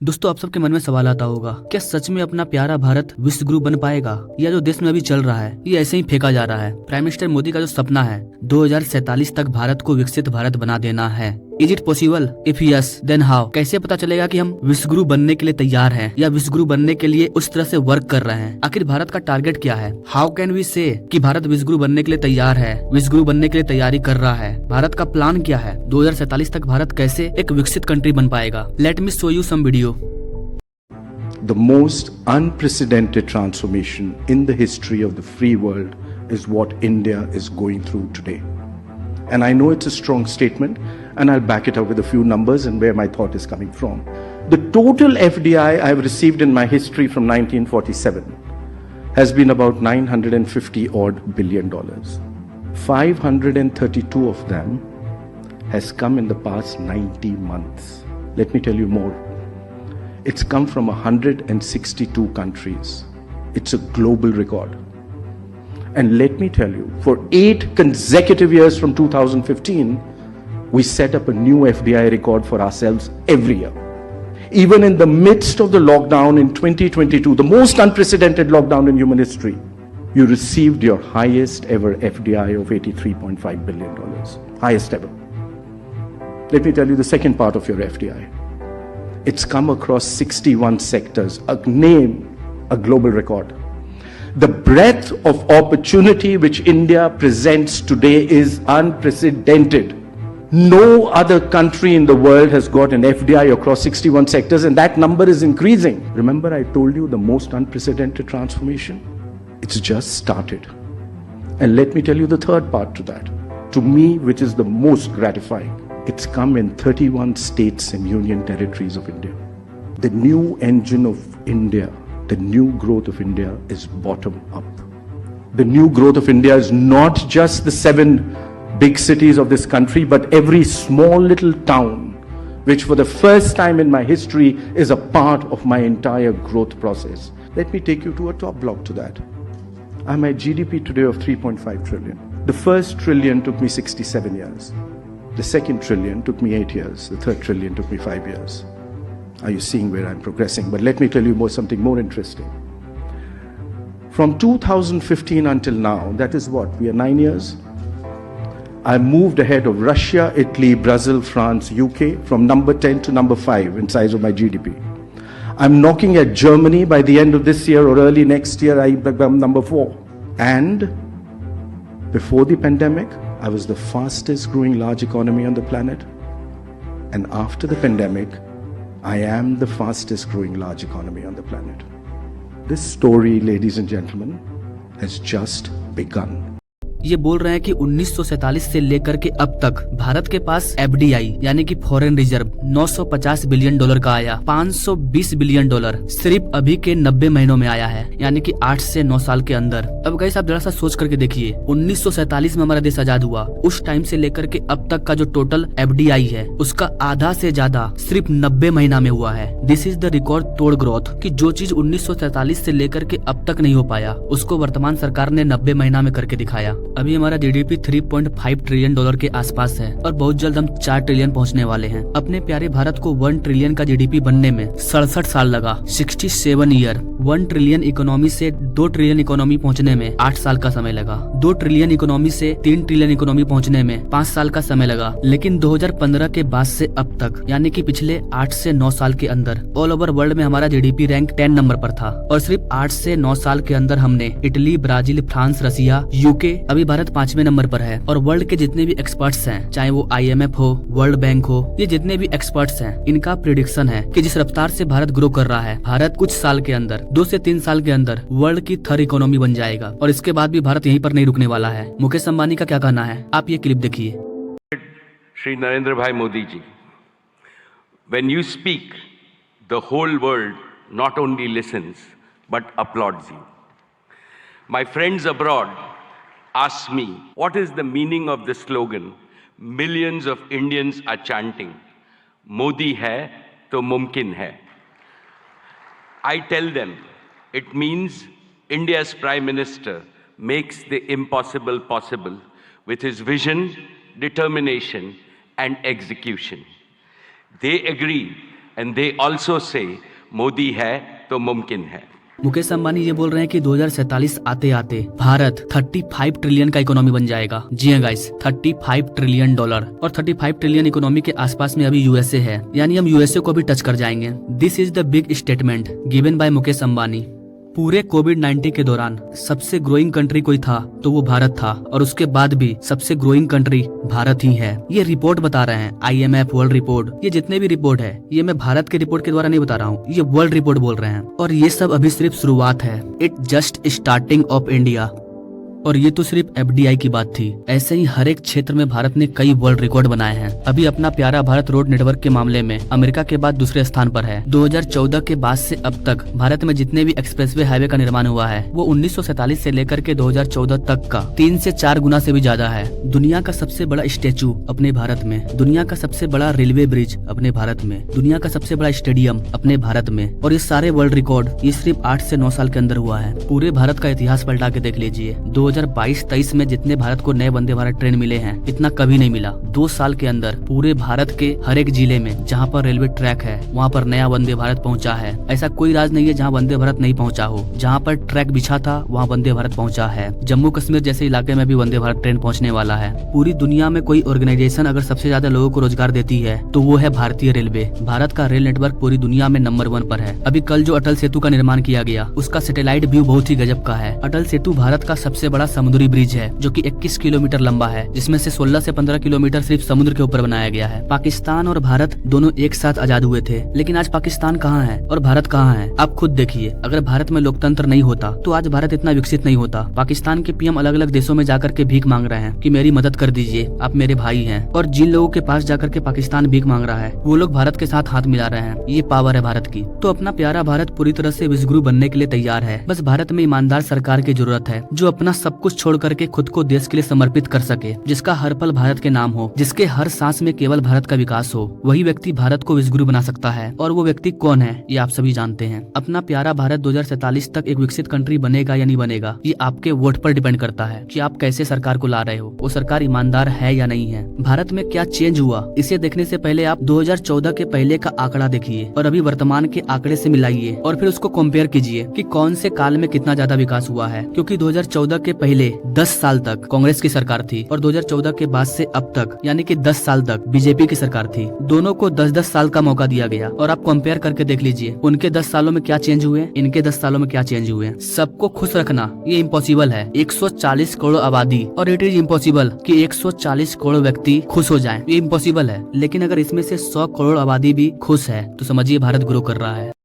दोस्तों, आप सबके मन में सवाल आता होगा, क्या सच में अपना प्यारा भारत विश्व गुरु बन पाएगा, या जो देश में अभी चल रहा है ये ऐसे ही फेंका जा रहा है। प्राइम मिनिस्टर मोदी का जो सपना है 2047 तक भारत को विकसित भारत बना देना है, is it possible? If yes then how? कैसे पता चलेगा कि हम विश्व गुरु बनने के लिए तैयार हैं या विश्व गुरु बनने के लिए उस तरह से वर्क कर रहे हैं? आखिर भारत का टारगेट क्या है? हाउ कैन वी से कि भारत विश्व गुरु बनने के लिए तैयार है, विश्व गुरु बनने के लिए तैयारी कर रहा है? भारत का प्लान क्या है? 2047 तक भारत कैसे एक विकसित कंट्री बन पाएगा? Let me show you some video. The most unprecedented transformation in the history of the free world is what India is going through today. And I know it's a strong statement, and I'll back it up with a few numbers and where my thought is coming from. The total FDI I've received in my history from 1947 has been about $950 odd billion. 532 of them has come in the past 90 months. Let me tell you more. It's come from 162 countries. It's a global record. And let me tell you, for 8 consecutive years from 2015, we set up a new FDI record for ourselves every year. Even in the midst of the lockdown in 2022, the most unprecedented lockdown in human history, you received your highest ever FDI of $83.5 billion. Highest ever. Let me tell you the second part of your FDI. It's come across 61 sectors, a global record. The breadth of opportunity which India presents today is unprecedented. No other country in the world has got an FDI across 61 sectors, and that number is increasing. Remember I told you the most unprecedented transformation? It's just started. And let me tell you the third part to that. To me, which is the most gratifying. It's come in 31 states and union territories of India. The new engine of India, the new growth of India is bottom up. The new growth of India is not just the 7 big cities of this country, but every small little town, which for the first time in my history is a part of my entire growth process. Let me take you to a top block to that. I'm at GDP today of 3.5 trillion. The first trillion took me 67 years. The second trillion took me 8 years. The third trillion took me 5 years. Are you seeing where I'm progressing? But let me tell you something more interesting. From 2015 until now, that is what? We are 9 years. I moved ahead of Russia, Italy, Brazil, France, UK from number 10 to number 5 in size of my GDP. I'm knocking at Germany. By the end of this year or early next year, I become number 4. And before the pandemic, I was the fastest growing large economy on the planet. And after the pandemic, I am the fastest growing large economy on the planet. This story, ladies and gentlemen, has just begun. ये बोल रहे हैं कि 1947 से लेकर के अब तक भारत के पास एफडीआई यानी कि फॉरेन रिजर्व 950 बिलियन डॉलर का आया। 520 बिलियन डॉलर सिर्फ अभी के 90 महीनों में आया है, यानी कि 8 से 9 साल के अंदर। अब गाइस आप जरा सा सोच करके देखिए, 1947 में हमारा देश आजाद हुआ, उस टाइम से लेकर के अब तक का जो टोटल एफडीआई है उसका आधा से ज्यादा सिर्फ 90 महीना में हुआ है। दिस इज द रिकॉर्ड तोड़ ग्रोथ कि जो चीज 1947 से लेकर के अब तक नहीं हो पाया उसको वर्तमान सरकार ने 90 महीना में करके दिखाया। अभी हमारा जीडीपी 3.5 ट्रिलियन डॉलर के आसपास है और बहुत जल्द हम 4 ट्रिलियन पहुंचने वाले हैं। अपने प्यारे भारत को 1 ट्रिलियन का जीडीपी बनने में 67 साल लगा, 67 ईयर। 1 ट्रिलियन इकोनॉमी से 2 ट्रिलियन इकोनॉमी पहुंचने में 8 साल का समय लगा। 2 ट्रिलियन इकोनॉमी से 3 ट्रिलियन इकोनॉमी पहुंचने में 5 साल का समय लगा। लेकिन 2015 के बाद से अब तक यानी कि पिछले 8 से 9 साल के अंदर ऑल ओवर वर्ल्ड में हमारा जीडीपी रैंक 10 नंबर पर था और सिर्फ 8 से 9 साल के अंदर हमने इटली, ब्राजील, फ्रांस, रसिया, यूके, अभी भारत 5वें नंबर पर है। और वर्ल्ड के जितने भी एक्सपर्ट्स हैं, चाहे वो IMF हो, वर्ल्ड बैंक हो, ये जितने भी एक्सपर्ट्स हैं, इनका प्रिडिक्शन है कि जिस रफ्तार से भारत ग्रो कर रहा है, भारत कुछ साल के अंदर 2 से 3 साल के अंदर वर्ल्ड की 3rd इकोनॉमी बन जाएगा। और इसके बाद भी भारत यहीं पर नहीं रुकने वाला है। मुकेश अंबानी का क्या कहना है, आप ये क्लिप देखिए। श्री नरेंद्र भाई Modi ji, when you speak, the whole world not only listens but applauds you. My friends abroad ask me, what is the meaning of the slogan millions of Indians are chanting, Modi hai to mumkin hai. I tell them it means India's Prime Minister makes the impossible possible with his vision, determination and execution. They agree and they also say Modi है तो मुमकिन है। मुकेश अंबानी ये बोल रहे हैं कि 2047 आते आते भारत 35 ट्रिलियन का इकोनॉमी बन जाएगा। जी हाँ गाइस, 35 ट्रिलियन डॉलर, और 35 ट्रिलियन इकोनॉमी के आसपास में अभी यूएसए है, यानी हम यूएसए को भी टच कर जाएंगे। This is the big statement given by Mukesh Ambani. पूरे कोविड-19 के दौरान सबसे ग्रोइंग कंट्री कोई था तो वो भारत था, और उसके बाद भी सबसे ग्रोइंग कंट्री भारत ही है। ये रिपोर्ट बता रहे हैं, IMF वर्ल्ड रिपोर्ट, ये जितने भी रिपोर्ट है ये मैं भारत के रिपोर्ट के द्वारा नहीं बता रहा हूँ, ये वर्ल्ड रिपोर्ट बोल रहे हैं। और ये सब अभी सिर्फ शुरुआत है, it just starting of India. और ये तो सिर्फ FDI की बात थी, ऐसे ही हर एक क्षेत्र में भारत ने कई वर्ल्ड रिकॉर्ड बनाए हैं। अभी अपना प्यारा भारत रोड नेटवर्क के मामले में अमेरिका के बाद दूसरे स्थान पर है। 2014 के बाद से अब तक भारत में जितने भी एक्सप्रेसवे हाईवे का निर्माण हुआ है वो 1947 से लेकर के 2014 तक का 3 से 4 गुना से भी ज्यादा है। दुनिया का सबसे बड़ा स्टेचू अपने भारत में, दुनिया का सबसे बड़ा रेलवे ब्रिज अपने भारत में, दुनिया का सबसे बड़ा स्टेडियम अपने भारत में, और ये सारे वर्ल्ड रिकॉर्ड ये सिर्फ 8 से 9 साल के अंदर हुआ है। पूरे भारत का इतिहास पलटा के देख लीजिए, 2022-23 में जितने भारत को नए वंदे भारत ट्रेन मिले हैं इतना कभी नहीं मिला। 2 साल के अंदर पूरे भारत के हर एक जिले में जहाँ पर रेलवे ट्रैक है वहाँ पर नया वंदे भारत पहुँचा है। ऐसा कोई राज्य नहीं है जहाँ वंदे भारत नहीं पहुँचा हो। जहाँ पर ट्रैक बिछा था वहाँ वंदे भारत पहुँचा है। जम्मू कश्मीर जैसे इलाके में भी वंदे भारत ट्रेन पहुँचने वाला है। पूरी दुनिया में कोई ऑर्गेनाइजेशन अगर सबसे ज्यादा लोगों को रोजगार देती है तो वो है भारतीय रेलवे। भारत का रेल नेटवर्क पूरी दुनिया में नंबर 1 पर है। अभी कल जो अटल सेतु का निर्माण किया गया उसका सैटेलाइट व्यू बहुत ही गजब का है। अटल सेतु भारत का सबसे बड़ा समुद्री ब्रिज है जो कि 21 किलोमीटर लंबा है, जिसमें से 16 से 15 किलोमीटर सिर्फ समुद्र के ऊपर बनाया गया है। पाकिस्तान और भारत दोनों एक साथ आजाद हुए थे, लेकिन आज पाकिस्तान कहाँ है और भारत कहाँ है? आप खुद देखिए। अगर भारत में लोकतंत्र नहीं होता तो आज भारत इतना विकसित नहीं होता। पाकिस्तान के PM अलग अलग देशों में जाकर के भीख मांग रहे हैं कि मेरी मदद कर दीजिए, आप मेरे भाई हैं। और जिन लोगों के पास जाकर के पाकिस्तान भीख मांग रहा है वो लोग भारत के साथ हाथ मिला रहे हैं। ये पावर है भारत की। तो अपना प्यारा भारत पूरी तरह से विश्वगुरु बनने के लिए तैयार है। बस भारत में ईमानदार सरकार की जरूरत है जो अपना सब कुछ छोड़ करके खुद को देश के लिए समर्पित कर सके, जिसका हर पल भारत के नाम हो, जिसके हर सांस में केवल भारत का विकास हो। वही व्यक्ति भारत को विश्वगुरु बना सकता है। और वो व्यक्ति कौन है ये आप सभी जानते हैं। अपना प्यारा भारत 2047 तक एक विकसित कंट्री बनेगा या नहीं बनेगा ये आपके वोट पर डिपेंड करता है कि आप कैसे सरकार को ला रहे हो, वो सरकार ईमानदार है या नहीं है। भारत में क्या चेंज हुआ इसे देखने से पहले आप 2014 के पहले का आंकड़ा देखिए और अभी वर्तमान के आंकड़े से मिलाइए और फिर उसको कंपेयर कीजिए कि कौन से काल में कितना ज्यादा विकास हुआ है। क्योंकि 2014 के पहले 10 साल तक कांग्रेस की सरकार थी और 2014 के बाद से अब तक यानी कि 10 साल तक बीजेपी की सरकार थी। दोनों को 10-10 साल का मौका दिया गया और आप कंपेयर करके देख लीजिए उनके 10 सालों में क्या चेंज हुए, इनके 10 सालों में क्या चेंज हुए। सबको खुश रखना ये इम्पॉसिबल है। 140 करोड़ आबादी और इट इज इम्पॉसिबल कि 140 करोड़ व्यक्ति खुश हो जाएं, ये इम्पॉसिबल है। लेकिन अगर इसमें से 100 करोड़ आबादी भी खुश है तो समझिए भारत ग्रो कर रहा है।